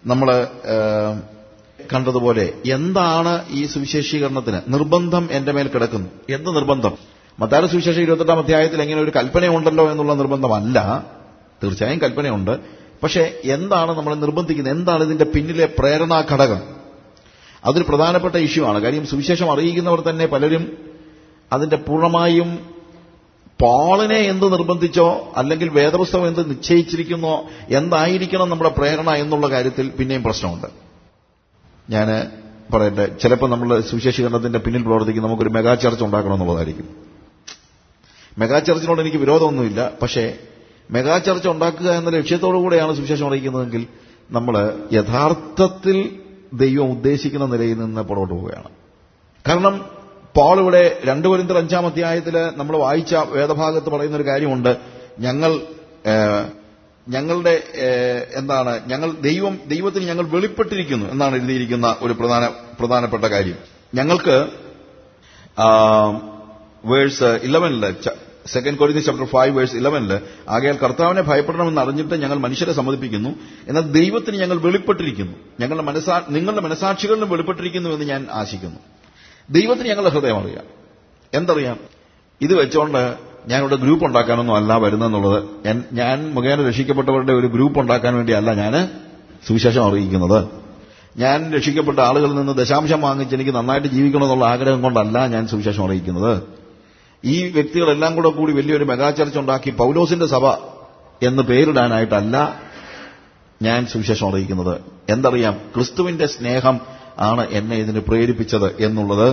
നമ്മൾ കണ്ടതുപോലെ എന്താണ് ഈ സുവിശേഷീകരണത്തിന് നിർബന്ധം എന്റെ മേൽ കിടക്കുന്നു? എന്ത് നിർബന്ധം? മത്തായിയുടെ സുവിശേഷം 28-ാം അധ്യായത്തിൽ എങ്ങനെ ഒരു കൽപ്പനയുണ്ടല്ലോ എന്നുള്ള നിർബന്ധമല്ല. തീർച്ചയായും കൽപ്പനയുണ്ട്. പക്ഷേ എന്താണ് നമ്മളെ നിർബന്ധിക്കുന്നത്? എന്താണ് ഇതിന്റെ പിന്നിലെ പ്രേരണാ ഘടകം? അതൊരു പ്രധാനപ്പെട്ട ഇഷ്യൂ ആണ്. കാര്യം സുവിശേഷം അറിയിക്കുന്നവർ തന്നെ പലരും അതിന്റെ പൂർണ്ണമായും പോളിനെ എന്ത് നിർബന്ധിച്ചോ അല്ലെങ്കിൽ വേദപുസ്തകം എന്ത് നിശ്ചയിച്ചിരിക്കുന്നോ എന്തായിരിക്കണം നമ്മുടെ പ്രേരണ എന്നുള്ള കാര്യത്തിൽ പിന്നെയും പ്രശ്നമുണ്ട്. ഞാൻ പറയട്ടെ, ചിലപ്പോൾ നമ്മൾ സുവിശേഷീകരണത്തിന്റെ പിന്നിൽ പ്രവർത്തിക്കുന്ന നമുക്കൊരു മെഗാ ചർച്ച് ഉണ്ടാക്കണമെന്നുള്ളതായിരിക്കും. മെഗാ ചർച്ചിനോട് എനിക്ക് വിരോധമൊന്നുമില്ല. പക്ഷേ മെഗാ ചർച്ച് ഉണ്ടാക്കുക എന്ന ലക്ഷ്യത്തോടു കൂടെയാണ് സുവിശേഷം അറിയിക്കുന്നതെങ്കിൽ നമ്മൾ യഥാർത്ഥത്തിൽ ദൈവം ഉദ്ദേശിക്കുന്ന നിലയിൽ നിന്ന് പുറകോട്ട് പോവുകയാണ്. കാരണം പോൾ ഇവിടെ 2 കൊരിന്ത്യർ 5-ാം അധ്യായത്തിൽ നമ്മൾ വായിച്ച വേദഭാഗത്ത് പറയുന്ന ഒരു കാര്യമുണ്ട്. ദൈവത്തിന് ഞങ്ങൾ വെളിപ്പെട്ടിരിക്കുന്നു എന്നാണ് എഴുതിയിരിക്കുന്ന ഒരു പ്രധാനപ്പെട്ട കാര്യം. ഞങ്ങൾക്ക് വേഴ്സ് 11 2 കൊരിന്ത്യർ ചാപ്റ്റർ 5 വേഴ്സ് 11 ആകയാൽ കർത്താവിനെ ഭയപ്പെടണമെന്ന് അറിഞ്ഞിട്ട് ഞങ്ങൾ മനുഷ്യരെ സമ്മതിപ്പിക്കുന്നു, എന്നാൽ ദൈവത്തിന് ഞങ്ങൾ വെളിപ്പെട്ടിരിക്കുന്നു, നിങ്ങളുടെ മനസാക്ഷികളിലും വെളിപ്പെട്ടിരിക്കുന്നു എന്ന് ഞാൻ ആശിക്കുന്നു. ദൈവത്തിന് ഞങ്ങളുടെ ഹൃദയം അറിയാം. എന്തറിയാം? ഇത് വെച്ചുകൊണ്ട് ഞാനിവിടെ ഗ്രൂപ്പ് ഉണ്ടാക്കാനൊന്നും അല്ല വരുന്നെന്നുള്ളത്. ഞാൻ മുഖേന രക്ഷിക്കപ്പെട്ടവരുടെ ഒരു ഗ്രൂപ്പ് ഉണ്ടാക്കാൻ വേണ്ടിയല്ല ഞാൻ സുവിശേഷം അറിയിക്കുന്നത്. ഞാൻ രക്ഷിക്കപ്പെട്ട ആളുകളിൽ നിന്ന് ദശാംശം വാങ്ങിച്ച് എനിക്ക് നന്നായിട്ട് ജീവിക്കണമെന്നുള്ള ആഗ്രഹം കൊണ്ടല്ല ഞാൻ സുവിശേഷം അറിയിക്കുന്നത്. ഈ വ്യക്തികളെല്ലാം കൂടി വലിയൊരു മെഗാ ചർച്ച് ഉണ്ടാക്കി പൗലോസിന്റെ സഭ എന്ന് പേരിടാനായിട്ടല്ല ഞാൻ സുവിശേഷം അറിയിക്കുന്നത്. എന്തറിയാം? ക്രിസ്തുവിന്റെ സ്നേഹം ആണ് എന്നെ ഇതിന് പ്രേരിപ്പിച്ചത് എന്നുള്ളത്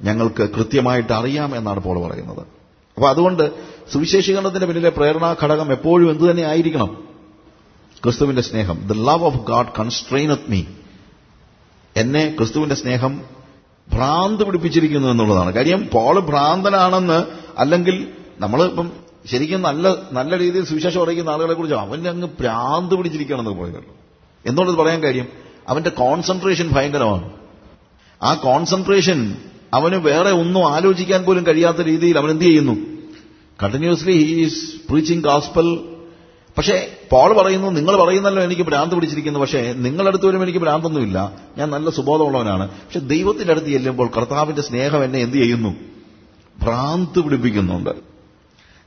ഞങ്ങൾക്ക് കൃത്യമായിട്ട് അറിയാം എന്നാണ് പോൾ പറയുന്നത്. അപ്പൊ അതുകൊണ്ട് സുവിശേഷീകരണത്തിന്റെ പിന്നിലെ പ്രേരണാ ഘടകം എപ്പോഴും എന്തു തന്നെ ആയിരിക്കണം? ക്രിസ്തുവിന്റെ സ്നേഹം. The love of God കൺസ്ട്രെയിനത്ത് me. എന്നെ ക്രിസ്തുവിന്റെ സ്നേഹം ഭ്രാന്ത് പിടിപ്പിച്ചിരിക്കുന്നു എന്നുള്ളതാണ് കാര്യം. പോൾ ഭ്രാന്തനാണെന്ന് അല്ലെങ്കിൽ നമ്മളിപ്പം ശരിക്കും നല്ല രീതിയിൽ സുവിശേഷം അറിയിക്കുന്ന ആളുകളെ കുറിച്ച് അവന്റെ അങ്ങ് ഭ്രാന്ത് പിടിച്ചിരിക്കുകയാണെന്ന് പറയുമല്ലോ. എന്തുകൊണ്ടത് പറയാൻ കാര്യം? അവന്റെ കോൺസെൻട്രേഷൻ ഭയങ്കരമാണ്. ആ കോൺസെൻട്രേഷൻ അവന് വേറെ ഒന്നും ആലോചിക്കാൻ പോലും കഴിയാത്ത രീതിയിൽ അവൻ എന്ത് ചെയ്യുന്നു? Continuously he is preaching gospel. പക്ഷേ പോൾ പറയുന്നു, നിങ്ങൾ പറയുന്നല്ലോ എനിക്ക് ഭ്രാന്ത് പിടിച്ചിരിക്കുന്നു, പക്ഷേ നിങ്ങളടുത്ത് വരുമ്പോൾ എനിക്ക് ഭ്രാന്തൊന്നുമില്ല, ഞാൻ നല്ല സുബോധമുള്ളവനാണ്. പക്ഷെ ദൈവത്തിന്റെ അടുത്ത് ചെല്ലുമ്പോൾ കർത്താവിന്റെ സ്നേഹം എന്നെ എന്ത് ചെയ്യുന്നു? ഭ്രാന്ത് പിടിപ്പിക്കുന്നുണ്ട്.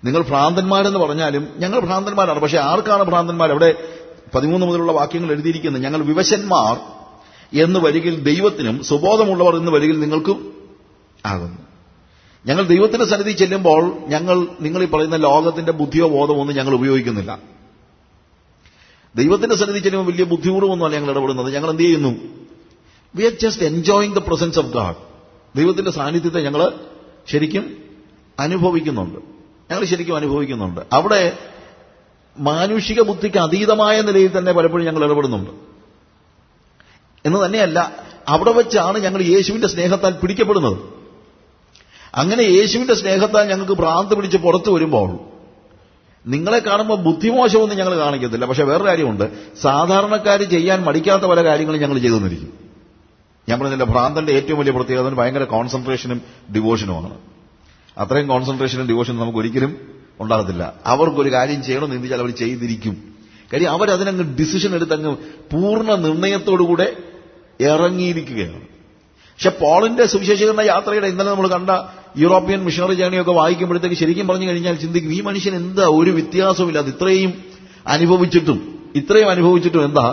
നിങ്ങൾ ഭ്രാന്തന്മാരെന്ന് പറഞ്ഞാലും ഞങ്ങൾ ഭ്രാന്തന്മാരാണ്. പക്ഷെ ആർക്കാണ് ഭ്രാന്തന്മാർ? അവിടെ 13 മുതലുള്ള വാക്യങ്ങൾ എഴുതിയിരിക്കുന്നത്, ഞങ്ങൾ വിവശന്മാർ എന്ന് വരികിൽ ദൈവത്തിനും സുബോധമുള്ളവർ എന്ന് വരികിൽ നിങ്ങൾക്കും ആകുന്നു. ഞങ്ങൾ ദൈവത്തിന്റെ സന്നിധി ചെല്ലുമ്പോൾ നിങ്ങൾ ഈ പറയുന്ന ലോകത്തിന്റെ ബുദ്ധിയോ ബോധമോ ഒന്നും ഞങ്ങൾ ഉപയോഗിക്കുന്നില്ല. ദൈവത്തിന്റെ സന്നിധി ചെല്ലുമ്പോൾ വലിയ ബുദ്ധിപൂർവ്വമൊന്നുമല്ല ഞങ്ങൾ ഇടപെടുന്നത്. ഞങ്ങൾ എന്ത് ചെയ്യുന്നു? We are just enjoying the presence of God. ദൈവത്തിന്റെ സാന്നിധ്യത്തെ ഞങ്ങൾ ശരിക്കും അനുഭവിക്കുന്നുണ്ട്. അവിടെ മാനുഷിക ബുദ്ധിക്ക് അതീതമായ നിലയിൽ തന്നെ പലപ്പോഴും ഞങ്ങൾ ഇടപെടുന്നുണ്ട്. എന്ന് തന്നെയല്ല, അവിടെ വെച്ചാണ് ഞങ്ങൾ യേശുവിന്റെ സ്നേഹത്താൽ പിടിക്കപ്പെടുന്നത്. അങ്ങനെ യേശുവിന്റെ സ്നേഹത്താൽ ഞങ്ങൾക്ക് ഭ്രാന്ത് പിടിച്ച് പുറത്തു വരുമ്പോൾ നിങ്ങളെ കാണുമ്പോൾ ബുദ്ധിമോശമൊന്നും ഞങ്ങൾ കാണിക്കത്തില്ല. പക്ഷെ വേറൊരു കാര്യമുണ്ട്, സാധാരണക്കാർ ചെയ്യാൻ മടിക്കാത്ത പല കാര്യങ്ങളും ഞങ്ങൾ ചെയ്തു തന്നിരിക്കും. ഞാൻ പറഞ്ഞില്ല, ഭ്രാന്തന്റെ ഏറ്റവും വലിയ പ്രത്യേകത ഭയങ്കര കോൺസെൻട്രേഷനും ഡിവോഷനുമാണ്. അത്രയും കോൺസെൻട്രേഷനും ഡിവോഷനും നമുക്ക് ഒരിക്കലും ഉണ്ടാകത്തില്ല. അവർക്കൊരു കാര്യം ചെയ്യണമെന്ന് ചിന്തിച്ചാൽ അവർ ചെയ്തിരിക്കും. കാര്യം അവരതിനങ്ങ് ഡിസിഷൻ എടുത്തങ്ങ് പൂർണ്ണ നിർണയത്തോടുകൂടെ ഇറങ്ങിയിരിക്കുകയാണ്. പക്ഷെ പോളിന്റെ സുവിശേഷീകരണ യാത്രയുടെ ഇന്നലെ നമ്മൾ കണ്ട യൂറോപ്യൻ മിഷണറി ജേണിയൊക്കെ വായിക്കുമ്പോഴത്തേക്ക് ശരിക്കും പറഞ്ഞു കഴിഞ്ഞാൽ ചിന്തിക്കും, ഈ മനുഷ്യൻ എന്താ ഒരു വ്യത്യാസമില്ലാതെ ഇത്രയും അനുഭവിച്ചിട്ടും എന്താ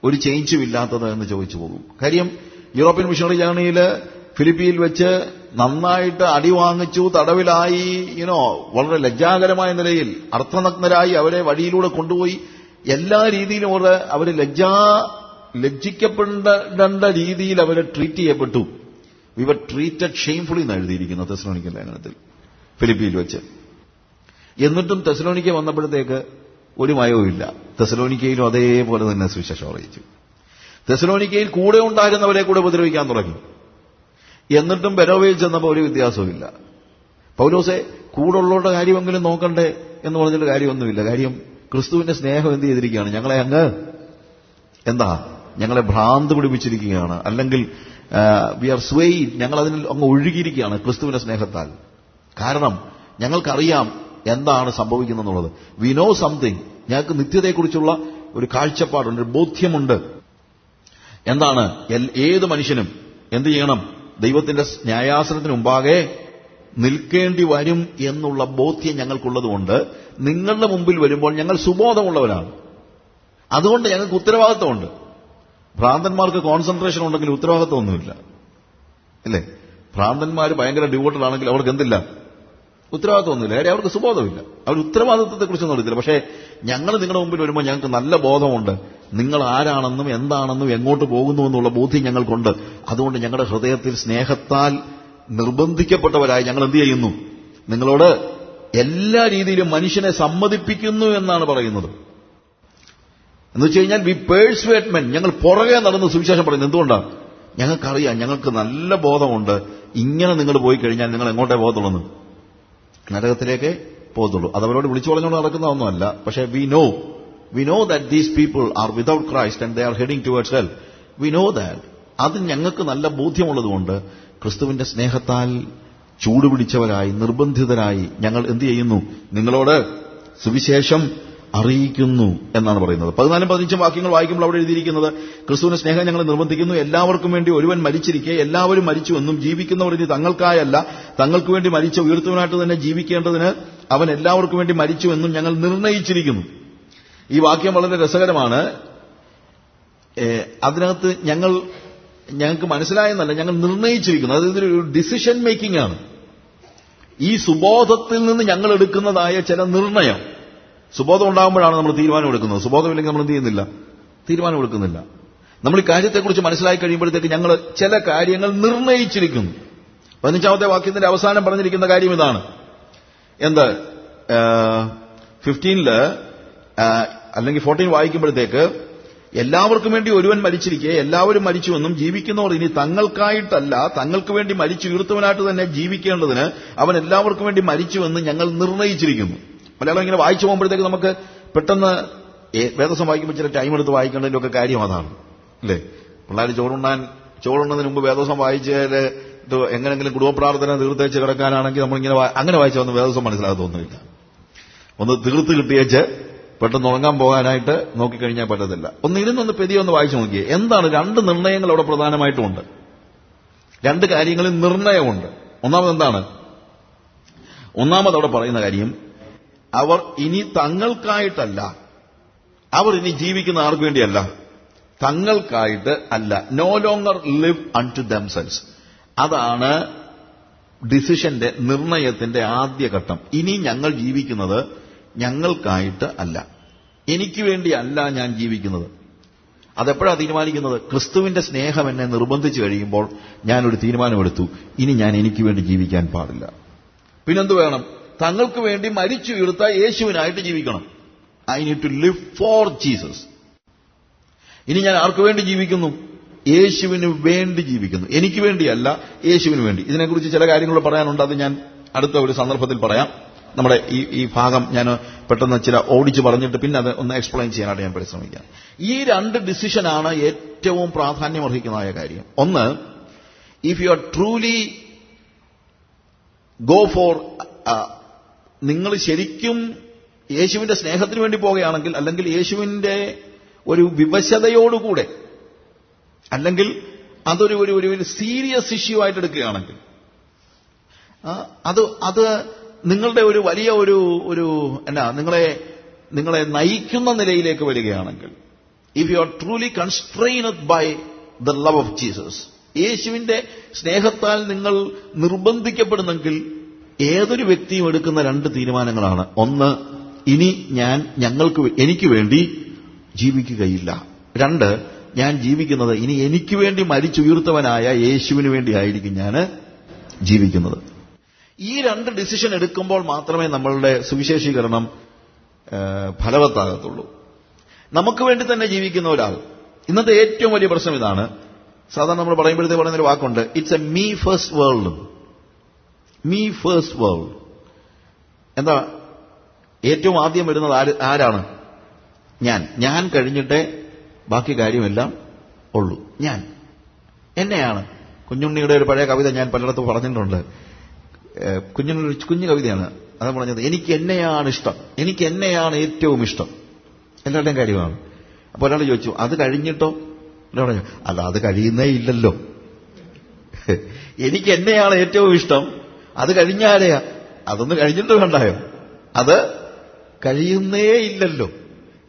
ഒരു ചേഞ്ചും ഇല്ലാത്തത് എന്ന് ചോദിച്ചു പോകും. കാര്യം യൂറോപ്യൻ മിഷണറി ജേണിയിൽ ഫിലിപ്പിയിൽ വെച്ച് നന്നായിട്ട് അടി വാങ്ങിച്ചു, തടവിലായി, വളരെ ലജ്ജാകരമായ നിലയിൽ അർത്ഥനഗ്നരായി അവരെ വഴിയിലൂടെ കൊണ്ടുപോയി എല്ലാ രീതിയിലും അവർ ലജ്ജിക്കപ്പെടേണ്ട രീതിയിൽ അവരെ ട്രീറ്റ് ചെയ്യപ്പെട്ടു. വി വർ ട്രീറ്റഡ് ഷെയിംഫുള്ളി എന്ന് എഴുതിയിരിക്കുന്നു തെസ്സലോനിക്ക ലേഖനത്തിൽ ഫിലിപ്പിയിൽ വെച്ച്. എന്നിട്ടും തെസ്സലോനിക്ക വന്നപ്പോഴത്തേക്ക് ഒരു മയവുമില്ല. തെസ്സലോനിക്കയിലും അതേപോലെ തന്നെ സുവിശേഷം അറിയിച്ചു. തെസ്സലോനിക്കയിൽ കൂടെ ഉണ്ടായിരുന്നവരെ കൂടെ ഉപദ്രവിക്കാൻ തുടങ്ങി. എന്നിട്ടും ബെരോവയിൽ ചെന്നപ്പോൾ ഒരു വ്യത്യാസവുമില്ല. പൗലോസെ കൂടുള്ളവരുടെ കാര്യമെങ്കിലും നോക്കണ്ടേ എന്ന് പറഞ്ഞിട്ട് കാര്യമൊന്നുമില്ല. കാര്യം ക്രിസ്തുവിന്റെ സ്നേഹം എന്ത് ചെയ്തിരിക്കുകയാണ്? ഞങ്ങളെ ഭ്രാന്ത് പിടിപ്പിച്ചിരിക്കുകയാണ്. അല്ലെങ്കിൽ വി ആർ സ്വെയ്ഡ്, ഞങ്ങൾ അതിൽ അങ്ങ് ഒഴുകിയിരിക്കുകയാണ് ക്രിസ്തുവിന്റെ സ്നേഹത്താൽ. കാരണം ഞങ്ങൾക്കറിയാം എന്താണ് സംഭവിക്കുന്നതെന്നുള്ളത്. We know something. ഞങ്ങൾക്ക് നിത്യതയെക്കുറിച്ചുള്ള ഒരു കാഴ്ചപ്പാടുണ്ട്, ഒരു ബോധ്യമുണ്ട്. എന്താണ്? ഏത് മനുഷ്യനും എന്ത് ചെയ്യണം? ദൈവത്തിന്റെ ന്യായാസനത്തിന് മുമ്പാകെ നിൽക്കേണ്ടി വരും എന്നുള്ള ബോധ്യം ഞങ്ങൾക്കുള്ളതുകൊണ്ട് നിങ്ങളുടെ മുമ്പിൽ വരുമ്പോൾ ഞങ്ങൾ സുബോധമുള്ളവരാണ്. അതുകൊണ്ട് ഞങ്ങൾക്ക് ഉത്തരവാദിത്വമുണ്ട്. ഭ്രാന്തന്മാർക്ക് കോൺസെൻട്രേഷൻ ഉണ്ടെങ്കിൽ ഉത്തരവാദിത്വമൊന്നുമില്ല, ഇല്ലേ? ഭ്രാന്തന്മാർ ഭയങ്കര ഡിവോട്ടഡ് ആണെങ്കിൽ അവർക്ക് എന്തില്ല? ഉത്തരവാദിത്വമൊന്നുമില്ല. കാര്യം അവർക്ക് സുബോധമില്ല. അവർ ഉത്തരവാദിത്വത്തെക്കുറിച്ചൊന്നും അറിയത്തില്ല. പക്ഷേ ഞങ്ങൾ നിങ്ങളുടെ മുമ്പിൽ വരുമ്പോൾ ഞങ്ങൾക്ക് നല്ല ബോധമുണ്ട്. നിങ്ങൾ ആരാണെന്നും എന്താണെന്നും എങ്ങോട്ട് പോകുന്നു എന്നുള്ള ബോധ്യം ഞങ്ങൾക്കുണ്ട്. അതുകൊണ്ട് ഞങ്ങളുടെ ഹൃദയത്തിൽ സ്നേഹത്താൽ നിർബന്ധിക്കപ്പെട്ടവരായി ഞങ്ങൾ എന്ത് ചെയ്യുന്നു? നിങ്ങളോട് എല്ലാ രീതിയിലും മനുഷ്യനെ സമ്മതിപ്പിക്കുന്നു എന്നാണ് പറയുന്നത്. എന്ന് വെച്ച് കഴിഞ്ഞാൽ വി പേഴ്സ്വേഡ് മെൻ. ഞങ്ങൾ പുറകെ നടന്ന് സുവിശേഷം പറയുന്നത് എന്തുകൊണ്ടാണ്? ഞങ്ങൾക്കറിയാം, ഞങ്ങൾക്ക് നല്ല ബോധമുണ്ട്. ഇങ്ങനെ നിങ്ങൾ പോയി കഴിഞ്ഞാൽ നിങ്ങൾ എങ്ങോട്ടേ പോകത്തുള്ളൂ? നരകത്തിലേക്ക് പോകത്തുള്ളൂ. അത് അവരോട് വിളിച്ചു പറഞ്ഞുകൊണ്ട് നടക്കുന്ന ഒന്നുമല്ല. പക്ഷേ we know that these people are without Christ and they are heading towards hell. We know that. അത് ഞങ്ങൾക്ക് നല്ല ബോധ്യമുള്ളതുകൊണ്ട് ക്രിസ്തുവിന്റെ സ്നേഹത്താൽ ചൂടുപിടിച്ചവരായി നിർബന്ധിതരായി ഞങ്ങൾ എന്ത് ചെയ്യുന്നു? നിങ്ങളോട് സുവിശേഷം അറിയിക്കുന്നു എന്നാണ് പറയുന്നത്. 14-15 വാക്യങ്ങൾ വായിക്കുമ്പോൾ അവിടെ എഴുതിയിരിക്കുന്നത്, ക്രിസ്തുവിന്റെ സ്നേഹം ഞങ്ങൾ നിർബന്ധിക്കുന്നു, എല്ലാവർക്കും വേണ്ടി ഒരുവൻ മരിച്ചിരിക്കെ എല്ലാവരും മരിച്ചുവെന്നും ജീവിക്കുന്നവർ ഇനി തങ്ങൾക്കായല്ല തങ്ങൾക്ക് വേണ്ടി മരിച്ച ഉയർത്തുവാനായിട്ട് തന്നെ ജീവിക്കേണ്ടതിന് അവൻ എല്ലാവർക്കും വേണ്ടി മരിച്ചുവെന്നും ഞങ്ങൾ നിർണയിച്ചിരിക്കുന്നു. ഈ വാക്യം വളരെ രസകരമാണ്. അതിനകത്ത് ഞങ്ങൾക്ക് മനസ്സിലായെന്നല്ല, ഞങ്ങൾ നിർണയിച്ചിരിക്കുന്നു. അതായത് ഇതൊരു ഡിസിഷൻ മേക്കിംഗ് ആണ്. ഈ സുബോധത്തിൽ നിന്ന് ഞങ്ങൾ എടുക്കുന്നതായ ചില നിർണയം. സുബോധം ഉണ്ടാകുമ്പോഴാണ് നമ്മൾ തീരുമാനമെടുക്കുന്നത്. സുബോധമില്ലെങ്കിൽ നമ്മൾ എന്ത് ചെയ്യുന്നില്ല? തീരുമാനമെടുക്കുന്നില്ല. നമ്മൾ ഈ കാര്യത്തെക്കുറിച്ച് മനസ്സിലാക്കി കഴിയുമ്പോഴത്തേക്ക് ഞങ്ങൾ ചില കാര്യങ്ങൾ നിർണയിച്ചിരിക്കുന്നു. 15-ാമത്തെ വാക്യത്തിന്റെ അവസാനം പറഞ്ഞിരിക്കുന്ന കാര്യം ഇതാണ്. എന്ത്? 15 അല്ലെങ്കിൽ 14 വായിക്കുമ്പോഴത്തേക്ക്, എല്ലാവർക്കും വേണ്ടി ഒരുവൻ മരിച്ചിരിക്കെ എല്ലാവരും മരിച്ചുവെന്നും ജീവിക്കുന്നവർ ഇനി തങ്ങൾക്കായിട്ടല്ല തങ്ങൾക്ക് വേണ്ടി മരിച്ചു ഉയർത്തുവാനായിട്ട് തന്നെ ജീവിക്കേണ്ടതിന് അവൻ എല്ലാവർക്കും വേണ്ടി മരിച്ചുവെന്ന് ഞങ്ങൾ നിർണയിച്ചിരിക്കുന്നു. മലയാളം ഇങ്ങനെ വായിച്ചു പോകുമ്പോഴത്തേക്ക് നമുക്ക് പെട്ടെന്ന് വേദസം വായിക്കുമ്പോൾ ചില ടൈം എടുത്ത് വായിക്കേണ്ടതിൻ്റെയൊക്കെ കാര്യം അതാണ്, അല്ലേ? പിള്ളേർ ചോറുണ്ണതിന് മുമ്പ് വേദസം വായിച്ചാൽ ഇത് എങ്ങനെങ്കിലും കുടുംബ പ്രാർത്ഥന തീർത്തേച്ച് കിടക്കാനാണെങ്കിൽ നമ്മളിങ്ങനെ അങ്ങനെ വായിച്ചാൽ ഒന്നും വേദസം മനസ്സിലാകത്തൊന്നുമില്ല. ഒന്ന് തീർത്ത് കിട്ടിയേച്ച് പെട്ടെന്ന് ഉറങ്ങാൻ പോകാനായിട്ട് നോക്കിക്കഴിഞ്ഞാൽ പറ്റത്തില്ല. ഇരുന്നൊന്ന് പെതിയൊന്ന് വായിച്ചു നോക്കിയേ. എന്താണ്? 2 നിർണയങ്ങൾ അവിടെ പ്രധാനമായിട്ടുമുണ്ട്. 2 കാര്യങ്ങളിൽ നിർണയമുണ്ട്. ഒന്നാമത് അവിടെ പറയുന്ന കാര്യം, അവർ ഇനി തങ്ങൾക്കായിട്ടല്ല, അവർ ഇനി ജീവിക്കുന്ന ആർക്ക് വേണ്ടിയല്ല? തങ്ങൾക്കായിട്ട് അല്ല. No longer live unto themselves. അതാണ് ഡിസിഷന്റെ, നിർണയത്തിന്റെ ആദ്യ ഘട്ടം. ഇനി ഞങ്ങൾ ജീവിക്കുന്നത് ഞങ്ങൾക്കായിട്ട് അല്ല, എനിക്ക് വേണ്ടി അല്ല ഞാൻ ജീവിക്കുന്നത്. അതെപ്പോഴാണ് തീരുമാനിക്കുന്നത്? ക്രിസ്തുവിന്റെ സ്നേഹം എന്നെ നിർബന്ധിച്ചു കഴിയുമ്പോൾ ഞാനൊരു തീരുമാനമെടുത്തു, ഇനി ഞാൻ എനിക്ക് വേണ്ടി ജീവിക്കാൻ പാടില്ല. പിന്നെന്ത് വേണം? തങ്ങൾക്ക് വേണ്ടി മരിച്ചു ഉയർത്ത യേശുവിനായിട്ട് ജീവിക്കണം. I need to live for Jesus. ഇനി ഞാൻ ആർക്ക് വേണ്ടി ജീവിക്കുന്നു? യേശുവിന് വേണ്ടി ജീവിക്കുന്നു. എനിക്ക് വേണ്ടിയല്ല, യേശുവിന് വേണ്ടി. ഇതിനെക്കുറിച്ച് ചില കാര്യങ്ങൾ പറയാനുണ്ട്. അത് ഞാൻ അടുത്ത ഒരു സന്ദർഭത്തിൽ പറയാം. നമ്മുടെ ഈ ഭാഗം ഞാൻ പെട്ടെന്ന് ചില ഓടിച്ച് പറഞ്ഞിട്ട് പിന്നെ അത് ഒന്ന് എക്സ്പ്ലെയിൻ ചെയ്യാനായിട്ട് ഞാൻ പരിശ്രമിക്കാം. ഈ 2 ഡിസിഷനാണ് ഏറ്റവും പ്രാധാന്യമർഹിക്കുന്നതായ കാര്യം. ഒന്ന്, if you are truly go for, നിങ്ങൾ ശരിക്കും യേശുവിന്റെ സ്നേഹത്തിന് വേണ്ടി പോകുകയാണെങ്കിൽ, അല്ലെങ്കിൽ യേശുവിന്റെ ഒരു വിവശതയോടുകൂടെ, അല്ലെങ്കിൽ അതൊരു ഒരു സീരിയസ് ഇഷ്യൂ ആയിട്ട് എടുക്കുകയാണെങ്കിൽ, അത് നിങ്ങളുടെ ഒരു വലിയ ഒരു നിങ്ങളെ നയിക്കുന്ന നിലയിലേക്ക് വരികയാണെങ്കിൽ, if you are truly constrained by the love of Jesus, യേശുവിന്റെ സ്നേഹത്താൽ നിങ്ങൾ നിർബന്ധിക്കപ്പെടുന്നെങ്കിൽ, ഏതൊരു വ്യക്തിയും എടുക്കുന്ന 2 തീരുമാനങ്ങളാണ്. ഒന്ന്, ഇനി ഞാൻ എനിക്ക് വേണ്ടി ജീവിക്കുകയില്ല. 2, ഞാൻ ജീവിക്കുന്നത് ഇനി എനിക്ക് വേണ്ടി മരിച്ചുയർത്തവനായ യേശുവിന് വേണ്ടിയായിരിക്കും ഞാൻ ജീവിക്കുന്നത്. ഈ 2 ഡിസിഷൻ എടുക്കുമ്പോൾ മാത്രമേ നമ്മളുടെ സുവിശേഷീകരണം ഫലവത്താകത്തുള്ളൂ. നമുക്ക് വേണ്ടി തന്നെ ജീവിക്കുന്ന ഒരാൾ, ഇന്നത്തെ ഏറ്റവും വലിയ പ്രശ്നം ഇതാണ്. സാധാരണ നമ്മൾ പറയുമ്പോഴത്തേക്ക് പറയുന്നൊരു വാക്കുണ്ട്, it's A me first world. Me first world എന്താ? ഏറ്റവും ആദ്യം വരുന്നത് ആരാണ്? ഞാൻ കഴിഞ്ഞിട്ടേ ബാക്കി കാര്യമെല്ലാം ഉള്ളൂ. എന്നെയാണ്. കുഞ്ഞുണ്ണിയുടെ ഒരു പഴയ കവിത ഞാൻ പലയിടത്തും പറഞ്ഞിട്ടുണ്ട്. കുഞ്ഞുണ്ണി കുഞ്ഞു കവിതയാണ്. അതാ പറഞ്ഞത്, എനിക്ക് എന്നെയാണ് ഇഷ്ടം, എനിക്ക് എന്നെയാണ് ഏറ്റവും ഇഷ്ടം. എല്ലാവരുടെയും കാര്യമാണ്. അപ്പോൾ ഒരാൾ ചോദിച്ചു, അത് കഴിഞ്ഞിട്ടോ? ഒരാൾ പറഞ്ഞു, അല്ല അത് കഴിയുന്നേ ഇല്ലല്ലോ. എനിക്ക് എന്നെയാണ് ഏറ്റവും ഇഷ്ടം, അത് കഴിഞ്ഞാലെയാ? അതൊന്ന് കഴിഞ്ഞിട്ട് വേണ്ടായോ? അത് കഴിയുന്നേ ഇല്ലല്ലോ.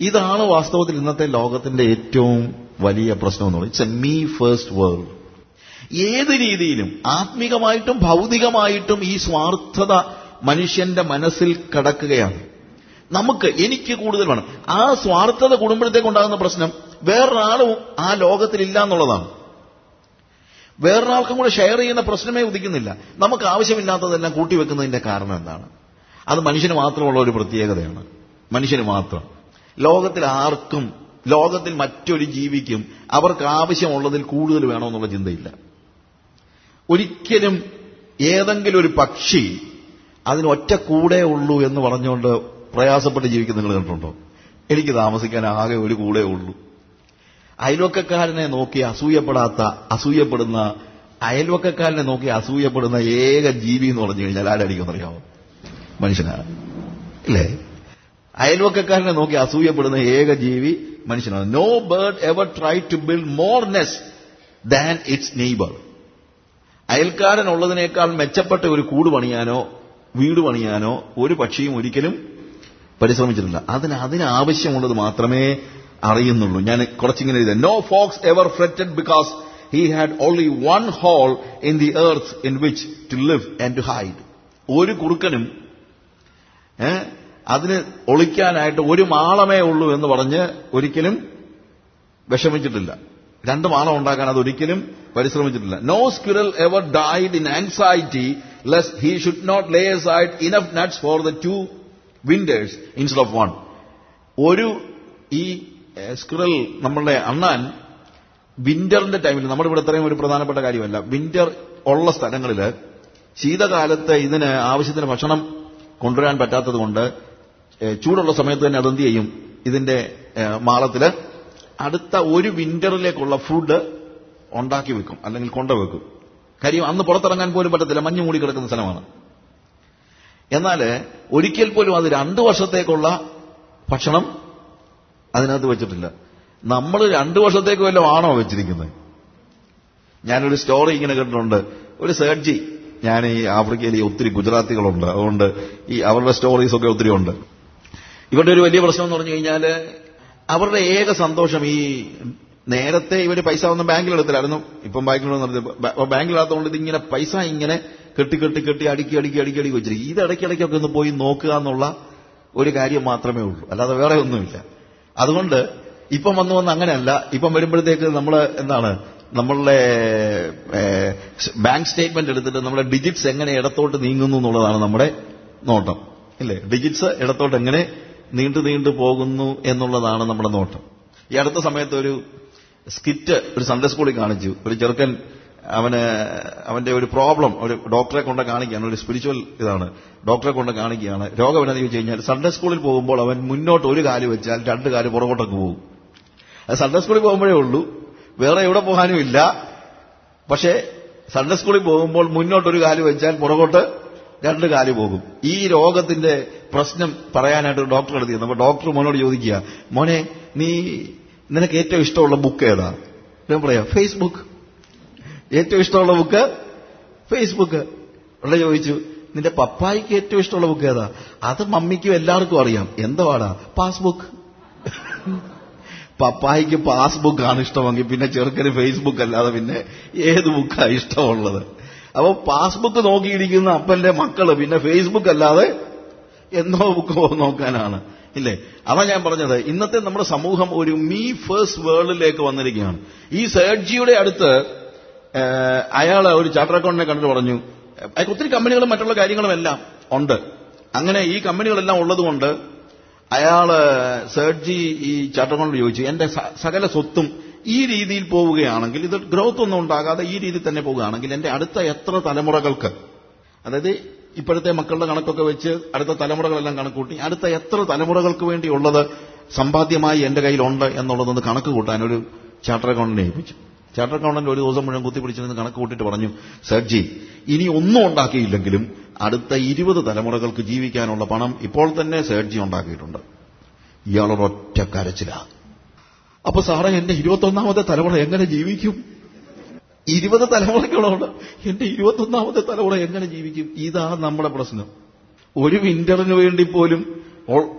ഇതാണ് വാസ്തവത്തിൽ ഇന്നത്തെ ലോകത്തിന്റെ ഏറ്റവും വലിയ പ്രശ്നം എന്ന് പറയുന്നത്. It's A me first world. ഏത് രീതിയിലും ആത്മീകമായിട്ടും ഭൗതികമായിട്ടും ഈ സ്വാർത്ഥത മനുഷ്യന്റെ മനസ്സിൽ കടക്കുകയാണ്. എനിക്ക് കൂടുതൽ വേണം. ആ സ്വാർത്ഥത കുടുംബത്തേക്കുണ്ടാകുന്ന പ്രശ്നം വേറൊരാളും ആ ലോകത്തിലില്ല എന്നുള്ളതാണ്. വേറൊരാൾക്കും കൂടെ ഷെയർ ചെയ്യുന്ന പ്രശ്നമേ ഉദിക്കുന്നില്ല. നമുക്ക് ആവശ്യമില്ലാത്തതെല്ലാം കൂട്ടിവെക്കുന്നതിന്റെ കാരണം എന്താണ്? അത് മനുഷ്യന് മാത്രമുള്ള ഒരു പ്രത്യേകതയാണ്. മനുഷ്യന് മാത്രം. ലോകത്തിൽ ആർക്കും, ലോകത്തിൽ മറ്റൊരു ജീവിക്കും അവർക്ക് ആവശ്യമുള്ളതിൽ കൂടുതൽ വേണമെന്നുള്ള ചിന്തയില്ല. ഒരിക്കലും ഏതെങ്കിലും ഒരു പക്ഷി അതിന് ഒറ്റ കൂടെ ഉള്ളൂ എന്ന് പറഞ്ഞുകൊണ്ട് പ്രയാസപ്പെട്ട് ജീവിക്കുന്ന നിങ്ങൾ കണ്ടിട്ടുണ്ടോ? എനിക്ക് താമസിക്കാൻ ആകെ ഒരു കൂടെ ഉള്ളൂ. അയൽവക്കക്കാരനെ നോക്കി അസൂയപ്പെടുന്ന അയൽവക്കക്കാരനെ നോക്കി അസൂയപ്പെടുന്ന ഏക ജീവി എന്ന് പറഞ്ഞു കഴിഞ്ഞാൽ ആരായിരിക്കുമെന്നറിയാമോ? മനുഷ്യനാണ്. ഇല്ലേ? അയൽവക്കക്കാരനെ നോക്കി അസൂയപ്പെടുന്ന ഏക ജീവി മനുഷ്യനാണ്. No bird ever try to build more nest than its neighbour. അയൽക്കാരനുള്ളതിനേക്കാൾ മെച്ചപ്പെട്ട ഒരു കൂട് പണിയാനോ വീട് പണിയാനോ ഒരു പക്ഷിയും ഒരിക്കലും പരിശ്രമിച്ചിട്ടില്ല. അതിനാവശ്യമുള്ളത് മാത്രമേ അറിയുന്നുള്ളൂ. ഞാൻ കുറച്ചിങ്ങനെ എഴുതാം. No fox ever fretted because he had only one hole in the earth in which to live and to hide. ഒരു കുറുക്കനും അതിന് ഒളിക്കാനായിട്ട് ഒരു മാളമേ ഉള്ളൂ എന്ന് പറഞ്ഞ് ഒരിക്കലും വിഷമിച്ചിട്ടില്ല. 2 മാളം ഉണ്ടാക്കാൻ അതൊരിക്കലും പരിശ്രമിച്ചിട്ടില്ല. No squirrel ever died in anxiety lest he should not lay aside enough nuts for the 2 winters instead of 1. ഈ സ്ക്വിറൽ, നമ്മളുടെ അണ്ണാൻ, വിന്ററിന്റെ ടൈമിൽ, നമ്മുടെ ഇവിടെ ഇത്രയും ഒരു പ്രധാനപ്പെട്ട കാര്യമല്ല, വിന്റർ ഉള്ള സ്ഥലങ്ങളിൽ ശീതകാലത്ത് ഇതിന് ആവശ്യത്തിന് ഭക്ഷണം കൊണ്ടുവരാൻ പറ്റാത്തത് കൊണ്ട് ചൂടുള്ള സമയത്ത് തന്നെ അതെന്ത് ചെയ്യും? ഇതിന്റെ മാളത്തില് അടുത്ത ഒരു വിന്ററിലേക്കുള്ള ഫുഡ് ഉണ്ടാക്കി വെക്കും, അല്ലെങ്കിൽ കൊണ്ടുവെക്കും. കാര്യം അന്ന് പുറത്തിറങ്ങാൻ പോലും പറ്റത്തില്ല, മഞ്ഞ് മൂടി കിടക്കുന്ന സ്ഥലമാണ്. എന്നാൽ ഒരിക്കൽ പോലും അത് 2 വർഷത്തേക്കുള്ള ഭക്ഷണം അതിനകത്ത് വെച്ചിട്ടില്ല. നമ്മൾ 2 വർഷത്തേക്ക് വല്ലതും ആണോ വെച്ചിരിക്കുന്നത്? ഞാനൊരു സ്റ്റോറി ഇങ്ങനെ കേട്ടിട്ടുണ്ട്. ഒരു സേഠ്ജി, ഞാൻ ഈ ആഫ്രിക്കയിൽ ഒത്തിരി ഗുജറാത്തികളുണ്ട്, അതുകൊണ്ട് ഈ അവരുടെ സ്റ്റോറീസ് ഒക്കെ ഒത്തിരി ഉണ്ട്. ഇവരുടെ ഒരു വലിയ പ്രശ്നം എന്ന് പറഞ്ഞു കഴിഞ്ഞാൽ അവരുടെ ഏക സന്തോഷം, ഈ നേരത്തെ ഇവര് പൈസ ഒന്നും ബാങ്കിലെടുത്തില്ലായിരുന്നു, ഇപ്പം ബാങ്കിലെടുത്തുകൊണ്ട് ഇതിങ്ങനെ പൈസ ഇങ്ങനെ കെട്ടി അടുക്കി വെച്ചിരിക്കും. ഇത് ഇടയ്ക്കിടയ്ക്കൊക്കെ ഒന്ന് പോയി നോക്കുക എന്നുള്ള ഒരു കാര്യം മാത്രമേ ഉള്ളൂ, അല്ലാതെ വേറെ ഒന്നുമില്ല. അതുകൊണ്ട് ഇപ്പം വന്ന് അങ്ങനെയല്ല. ഇപ്പം വരുമ്പോഴത്തേക്ക് നമ്മൾ നമ്മളുടെ ബാങ്ക് സ്റ്റേറ്റ്മെന്റ് എടുത്തിട്ട് നമ്മുടെ ഡിജിറ്റ്സ് എങ്ങനെ ഇടത്തോട്ട് നീങ്ങുന്നു എന്നുള്ളതാണ് നമ്മുടെ നോട്ടം, ഇല്ലേ? ഡിജിറ്റ്സ് ഇടത്തോട്ട് എങ്ങനെ നീണ്ടു പോകുന്നു എന്നുള്ളതാണ് നമ്മുടെ നോട്ടം. ഈ അടുത്ത സമയത്ത് ഒരു സ്കിറ്റ് ഒരു സൺഡേ സ്കൂളിൽ കാണിച്ചു. ഒരു ചെറുക്കൻ അവന്റെ ഒരു പ്രോബ്ലം ഒരു ഡോക്ടറെ കൊണ്ട് കാണിക്കുകയാണ്. ഒരു സ്പിരിച്വൽ ഇതാണ്. ഡോക്ടറെ കൊണ്ട് കാണിക്കുകയാണ്. രോഗം എന്നാന്ന് ചോദിച്ചു കഴിഞ്ഞാൽ സൺഡേ സ്കൂളിൽ പോകുമ്പോൾ അവൻ മുന്നോട്ട് ഒരു കാല് വെച്ചാൽ 2 കാല് പുറകോട്ടൊക്കെ പോകും. അത് സൺഡേ സ്കൂളിൽ പോകുമ്പോഴേ ഉള്ളൂ, വേറെ എവിടെ പോകാനും ഇല്ല. പക്ഷേ സൺഡേ സ്കൂളിൽ പോകുമ്പോൾ മുന്നോട്ടൊരു കാല് വെച്ചാൽ പുറകോട്ട് 2 കാല് പോകും. ഈ രോഗത്തിന്റെ പ്രശ്നം പറയാനായിട്ട് ഡോക്ടർ എടുത്തു. അപ്പൊ ഡോക്ടർ മോനോട് ചോദിക്കുക, മോനെ നിനക്ക് ഏറ്റവും ഇഷ്ടമുള്ള ബുക്ക് ഏതാ? ഞാൻ പറയാം, ഫേസ്ബുക്ക്. ഏറ്റവും ഇഷ്ടമുള്ള ബുക്ക് ഫേസ്ബുക്ക്. ഉള്ള ചോദിച്ചു, നിന്റെ പപ്പായ്ക്ക് ഏറ്റവും ഇഷ്ടമുള്ള ബുക്ക് ഏതാ? അത് മമ്മിക്കും എല്ലാവർക്കും അറിയാം. എന്തുവാടാ? പാസ്ബുക്ക്. പപ്പായ്ക്ക് പാസ്ബുക്ക് ആണ് ഇഷ്ടമെങ്കിൽ പിന്നെ ചെറുക്കന് ഫേസ്ബുക്ക് അല്ലാതെ പിന്നെ ഏത് ബുക്കാണ് ഇഷ്ടമുള്ളത്? അപ്പൊ പാസ്ബുക്ക് നോക്കിയിരിക്കുന്ന അപ്പന്റെ മക്കള് പിന്നെ ഫേസ്ബുക്ക് അല്ലാതെ എന്തോ ബുക്ക് നോക്കാനാണ്, ഇല്ലേ? അതാ ഞാൻ പറഞ്ഞത്, ഇന്നത്തെ നമ്മുടെ സമൂഹം ഒരു മീ ഫസ്റ്റ് വേൾഡിലേക്ക് വന്നിരിക്കുകയാണ്. ഈ സേഠ്ജിയുടെ അടുത്ത് അയാൾ ഒരു ചാർട്ടർ അക്കൗണ്ടിനെ കണ്ടിട്ട് പറഞ്ഞു, ഒത്തിരി കമ്പനികളും മറ്റുള്ള കാര്യങ്ങളും എല്ലാം ഉണ്ട്. അങ്ങനെ ഈ കമ്പനികളെല്ലാം ഉള്ളതുകൊണ്ട് സേഠ്ജി ഈ ചാർട്ടർ അക്കൗണ്ടിൽ ചോദിച്ചു, എന്റെ സകല സ്വത്തും ഈ രീതിയിൽ പോവുകയാണെങ്കിൽ, ഇത് ഗ്രോത്ത് ഒന്നും ഉണ്ടാകാതെ ഈ രീതിയിൽ തന്നെ പോവുകയാണെങ്കിൽ എന്റെ അടുത്ത എത്ര തലമുറകൾക്ക്, അതായത് ഇപ്പോഴത്തെ മക്കളുടെ കണക്കൊക്കെ വെച്ച് അടുത്ത തലമുറകളെല്ലാം കണക്കൂട്ടി അടുത്ത എത്ര തലമുറകൾക്ക് വേണ്ടിയുള്ളത് സമ്പാദ്യമായി എന്റെ കയ്യിലുണ്ട് എന്നുള്ളതൊന്ന് കണക്ക് കൂട്ടാൻ ഒരു ചാർട്ടർ അക്കൗണ്ടിനെ ഏൽപ്പിച്ചു. ചാർട്ടർ അക്കൗണ്ടന്റ് ഒരു ദിവസം മുഴുവൻ കുത്തിപ്പിടിച്ചിരുന്ന് കണക്ക് കൂട്ടിയിട്ട് പറഞ്ഞു, സേഠ്ജി, ഇനി ഒന്നും ഉണ്ടാക്കിയില്ലെങ്കിലും അടുത്ത 20 തലമുറകൾക്ക് ജീവിക്കാനുള്ള പണം ഇപ്പോൾ തന്നെ സേഠ്ജി ഉണ്ടാക്കിയിട്ടുണ്ട്. ഇയാളൊരൊറ്റ കരച്ചില. അപ്പൊ സാറേ, എന്റെ 21ാമത്തെ തലമുറ എങ്ങനെ ജീവിക്കും? 20 തലമുറകളോട് എന്റെ 21ാമത്തെ തലമുറ എങ്ങനെ ജീവിക്കും? ഇതാണ് നമ്മുടെ പ്രശ്നം. ഒരു വിന്ററിന് വേണ്ടി പോലും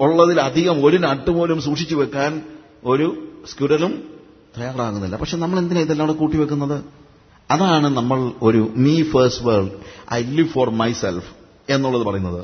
ഉള്ളതിലധികം ഒരു നട്ട് പോലും സൂക്ഷിച്ചു വെക്കാൻ ഒരു സ്ക്വിറലും തയ്യാറാകുന്നില്ല. പക്ഷെ നമ്മൾ എന്തിനാ ഇതെല്ലാം കൂടെ കൂട്ടിവെക്കുന്നത്? അതാണ് നമ്മൾ ഒരു me first world, I live four myself എന്നുള്ളത് പറയുന്നത്.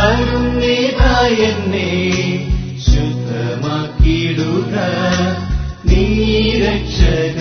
വരുന്നിതാ എന്നെ ശുദ്ധമാക്കിയിടുക നീ രക്ഷക.